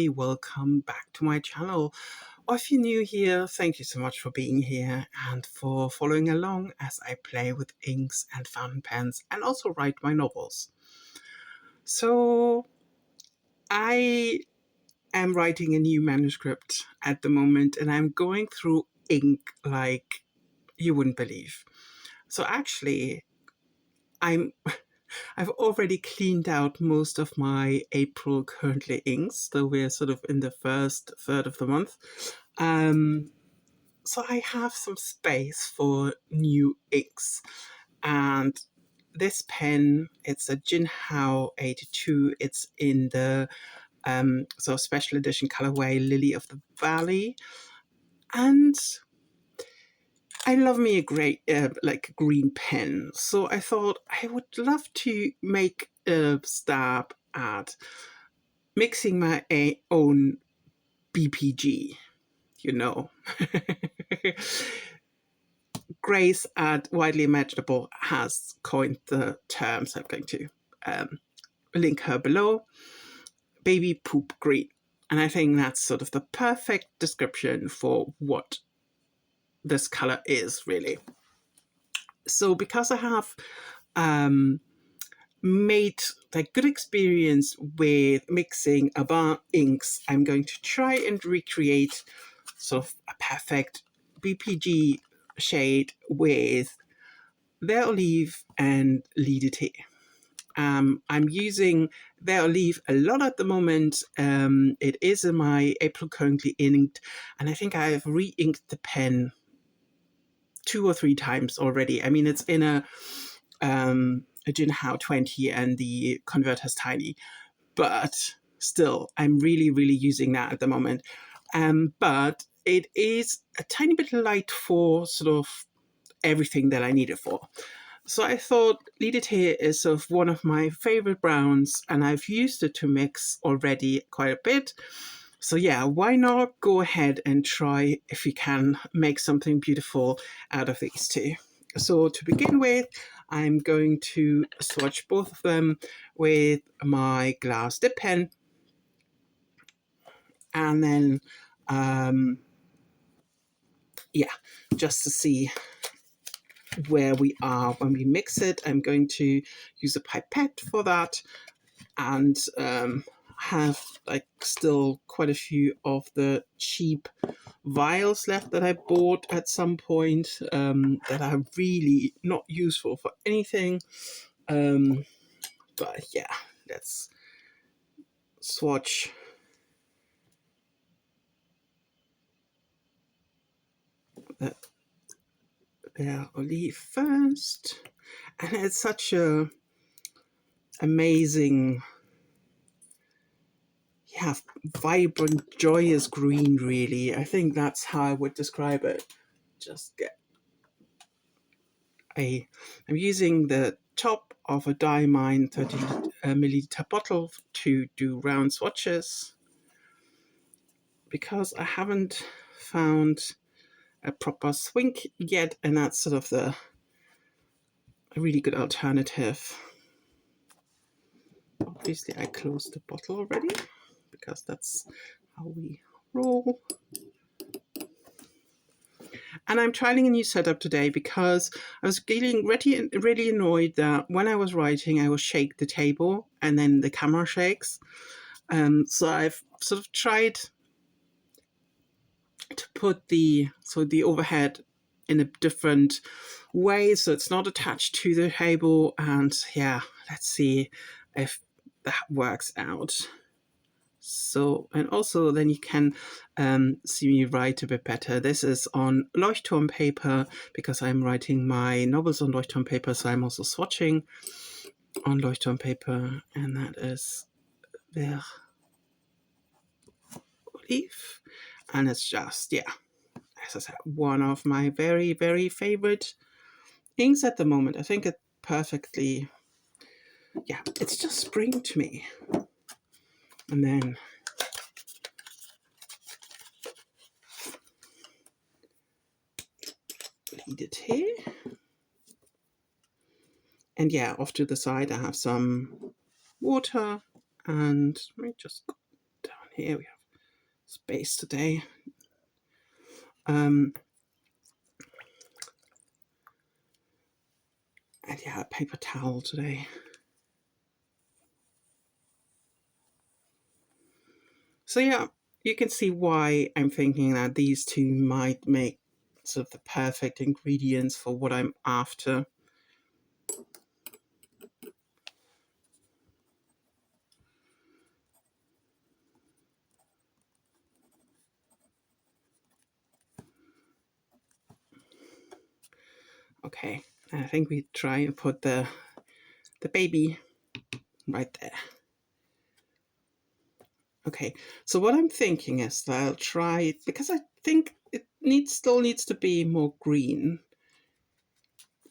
everybody, welcome back to my channel. Or if you're new here, thank you so much for being here and for following along as I play with inks and fountain pens and also write my novels. So I am writing a new manuscript at the moment and I'm going through ink like you wouldn't believe. So actually, I've already cleaned out most of my April currently inks, though we're sort of in the first third of the month. So I have some space for new inks. And this pen, it's a Jinhao 82. It's in the special edition colorway Lily of the Valley. And I love me a great green pen, so I thought I would love to make a stab at mixing my own BPG, you know. Grace at Widely Imaginable has coined the terms. I'm going to link her below. Baby poop green. And I think that's sort of the perfect description for what this color is, really. So because I have made a good experience with mixing about inks, I'm going to try and recreate sort of a perfect BPG shade with Vert Olive and Lily Tea. I'm using Vert Olive a lot at the moment. It is in my April currently inked, and I think I've re-inked the pen 2 or 3 times already. I mean, it's in a Jinhao 20 and the converter's tiny, but still, I'm really using that at the moment. But it is a tiny bit light for sort of everything that I need it for. So I thought Lily Tea is sort of one of my favorite browns, and I've used it to mix already quite a bit. So yeah, why not go ahead and try if you can make something beautiful out of these two. So to begin with, I'm going to swatch both of them with my glass dip pen. And then, just to see where we are when we mix it, I'm going to use a pipette for that and have still quite a few of the cheap vials left that I bought at some point that are really not useful for anything. But yeah, let's swatch the Vert Olive first. And it's such a amazing, vibrant, joyous green, really. I think that's how I would describe it. I'm using the top of a Diamine 30 milliliter bottle to do round swatches because I haven't found a proper swink yet, and that's sort of a really good alternative. Obviously I closed the bottle already because that's how we roll. And I'm trying a new setup today because I was getting really annoyed that when I was writing, I would shake the table and then the camera shakes. So I've sort of tried to put the overhead in a different way so it's not attached to the table. And yeah, let's see if that works out. So, and also then you can see me write a bit better. This is on Leuchtturm paper because I'm writing my novels on Leuchtturm paper, so I'm also swatching on Leuchtturm paper, and that is Vert Olive. And it's just, yeah, as I said, one of my very favorite inks at the moment. I think it perfectly, it's just spring to me. And then lead it here. And yeah, off to the side I have some water, and let me just go down here. We have space today. And yeah, a paper towel today. So yeah, you can see why I'm thinking that these two might make sort of the perfect ingredients for what I'm after. Okay, and I think we try and put the baby right there. Okay, so what I'm thinking is that I'll try, because I think it still needs to be more green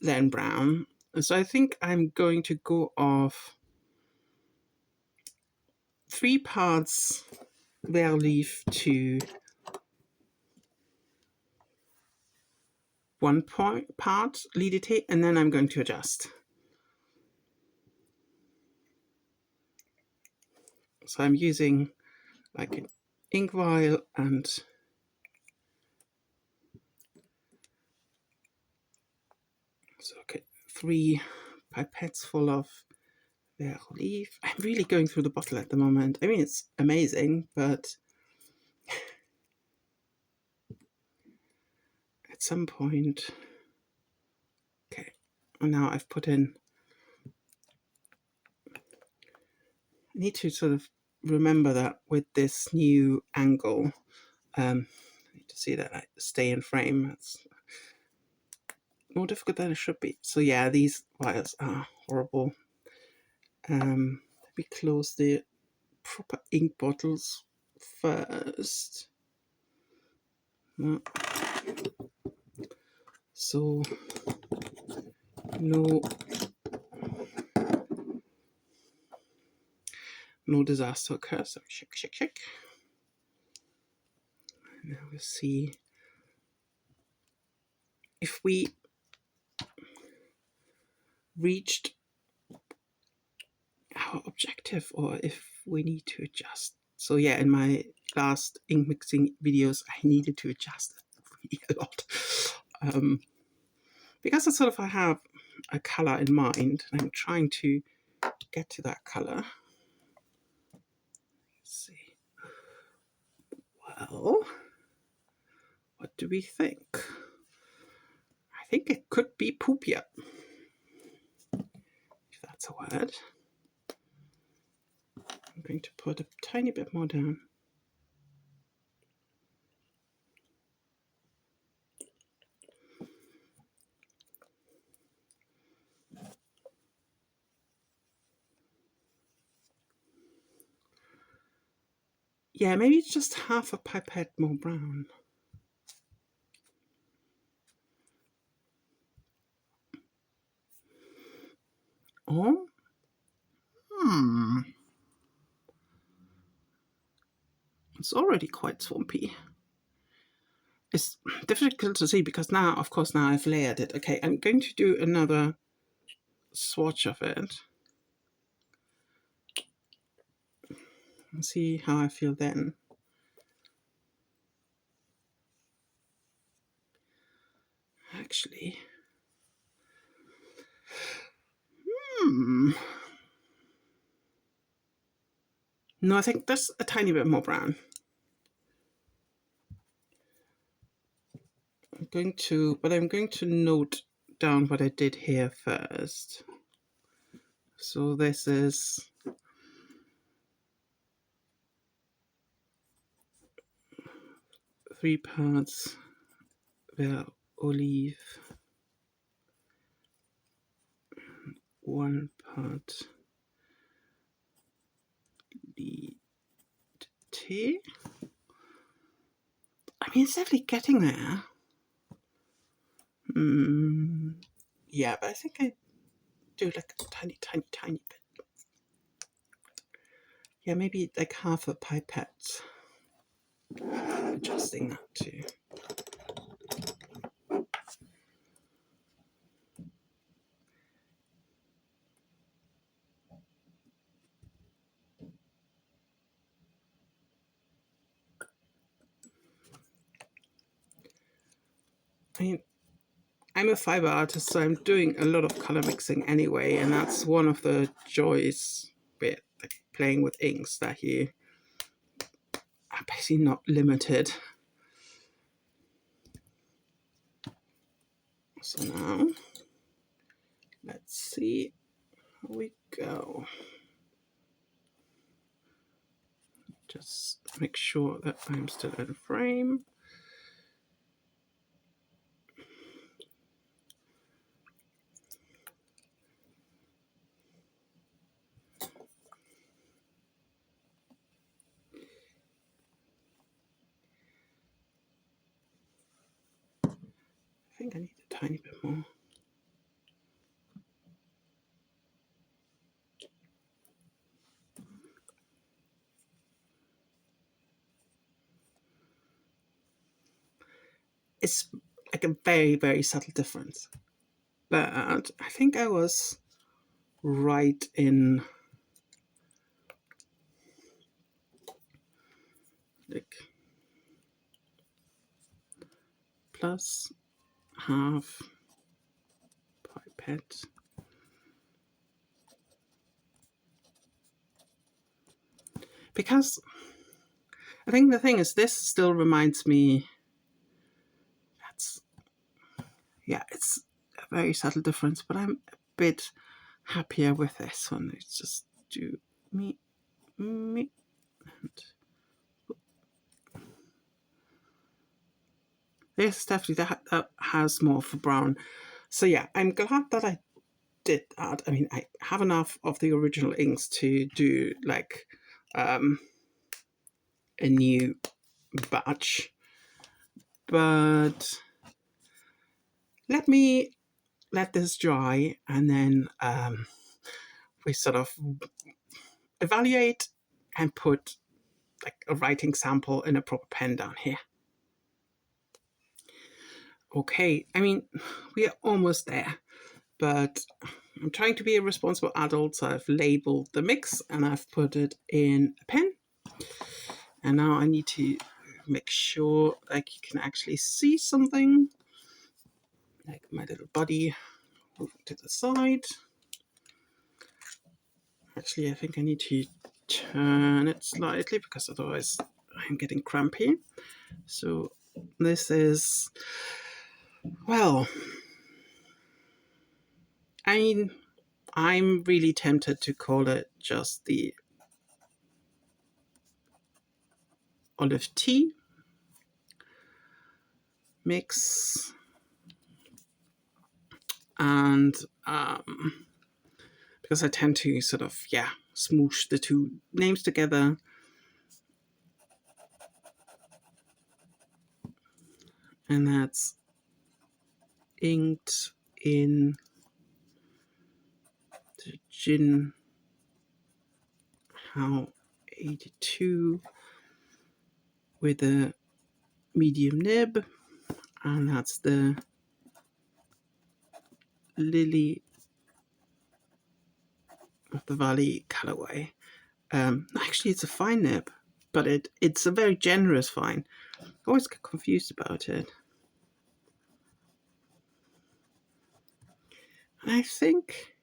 than brown. So I think I'm going to go off 3 parts Vert leaf to 1 part Lidité, and then I'm going to adjust. So I'm using like an ink vial and so okay, 3 pipettes full of Vert leaf. I'm really going through the bottle at the moment. I mean, it's amazing, but at some point, okay, and now I've put in, I need to sort of remember that with this new angle, I need to see that I stay in frame. It's more difficult than it should be. So yeah, these wires are horrible. Let me close the proper ink bottles first. So no disaster occurs. So shake. Now we'll see if we reached our objective or if we need to adjust. So yeah, in my last ink mixing videos, I needed to adjust really a lot. Because I have a color in mind, and I'm trying to get to that color. Let's see. Well, what do we think? I think it could be poopia, if that's a word. I'm going to put a tiny bit more down. Yeah, maybe just half a pipette more brown. Oh, it's already quite swampy. It's difficult to see because now, of course, now I've layered it. Okay, I'm going to do another swatch of it and see how I feel then. Actually, no, I think that's a tiny bit more brown. I'm going to note down what I did here first. So this is 3 parts Vert olive, 1 part tea. I mean, it's definitely getting there. Yeah, but I think I do like a tiny bit. Yeah, maybe like half a pipette. Adjusting that too. I mean, I'm a fiber artist, so I'm doing a lot of color mixing anyway, and that's one of the joys with like, playing with inks, that you are basically not limited. So now, let's see how we go. Just make sure that I'm still in frame. I think I need a tiny bit more. It's like a very, very subtle difference. But I think I was right in like plus half pipette. Because I think the thing is, this still reminds me, that's, yeah, it's a very subtle difference, but I'm a bit happier with this one. Let's just do me, and this definitely that has more of a brown. So yeah, I'm glad that I did that. I mean, I have enough of the original inks to do like a new batch, but let me let this dry, and then we sort of evaluate and put like a writing sample in a proper pen down here. Okay, I mean, we are almost there, but I'm trying to be a responsible adult, so I've labeled the mix and I've put it in a pen. And now I need to make sure like you can actually see something, like my little body moving to the side. Actually, I think I need to turn it slightly because otherwise I'm getting crampy. So this is, well, I mean, I'm really tempted to call it just the olive tea mix. And because I tend to sort of, yeah, smoosh the two names together. And that's inked in the Gin How 82 with a medium nib, and that's the Lily of the Valley colorway. Actually, it's a fine nib, but it's a very generous fine. I always get confused about it. And I think,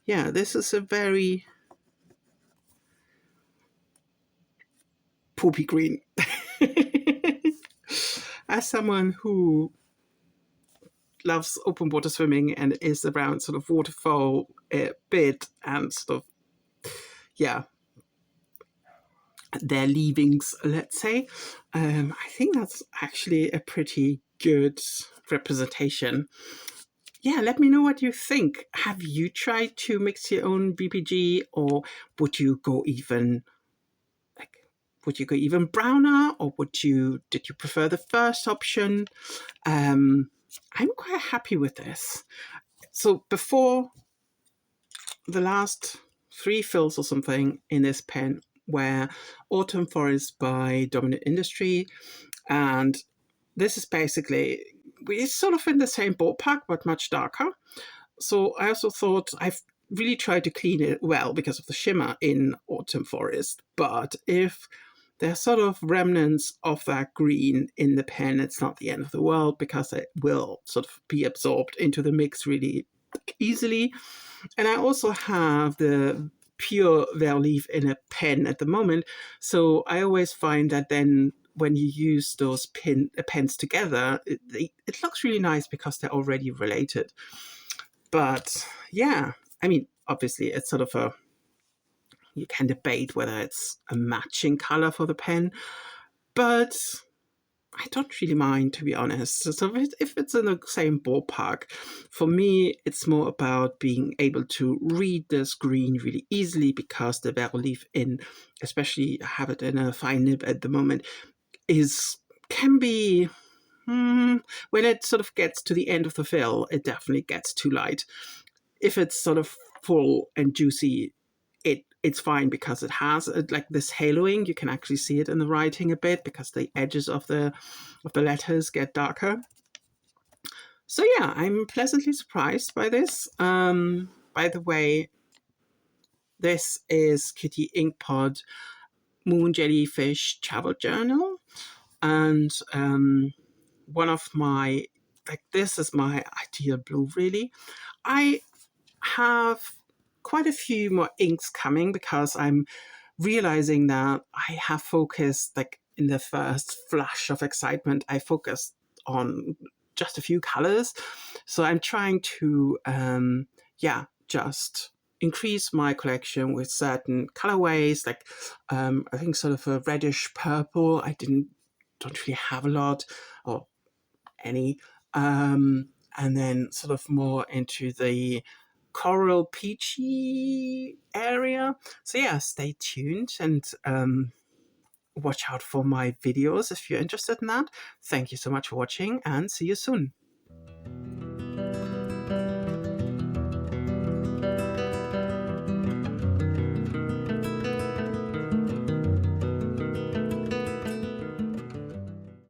yeah, this is a very poopy green. As someone who loves open water swimming and is around sort of waterfall a bit, and sort of, yeah, their leavings, let's say, I think that's actually a pretty good representation. Yeah, let me know what you think. Have you tried to mix your own BPG, or would you go even browner, or did you prefer the first option? I'm quite happy with this. So before, the last 3 fills or something in this pen were Autumn Forest by Dominant Industry, and this is basically, we're sort of in the same ballpark but much darker. So I also thought, I've really tried to clean it well because of the shimmer in Autumn Forest, but if there's sort of remnants of that green in the pen. It's not the end of the world because it will sort of be absorbed into the mix really easily. And I also have the pure Vert leaf in a pen at the moment. So I always find that then when you use those pens together, it looks really nice because they're already related. But yeah, I mean, obviously it's sort of you can debate whether it's a matching color for the pen, but I don't really mind, to be honest. So if it's in the same ballpark, for me, it's more about being able to read this green really easily because the Vert leaf in, especially I have it in a fine nib at the moment, can be when it sort of gets to the end of the fill, it definitely gets too light. If it's sort of full and juicy, it's fine because it has like this haloing. You can actually see it in the writing a bit because the edges of the letters get darker. So yeah, I'm pleasantly surprised by this. By the way, this is Kitty Inkpot Moon Jellyfish Travel Journal, and one of my this is my ideal blue. Really, I have quite a few more inks coming because I'm realizing that I have focused, like in the first flash of excitement, I focused on just a few colors. So I'm trying to, just increase my collection with certain colorways, like I think sort of a reddish purple. Don't really have a lot or any. And then sort of more into the coral peachy area. So yeah, stay tuned and watch out for my videos if you're interested in that. Thank you so much for watching and see you soon.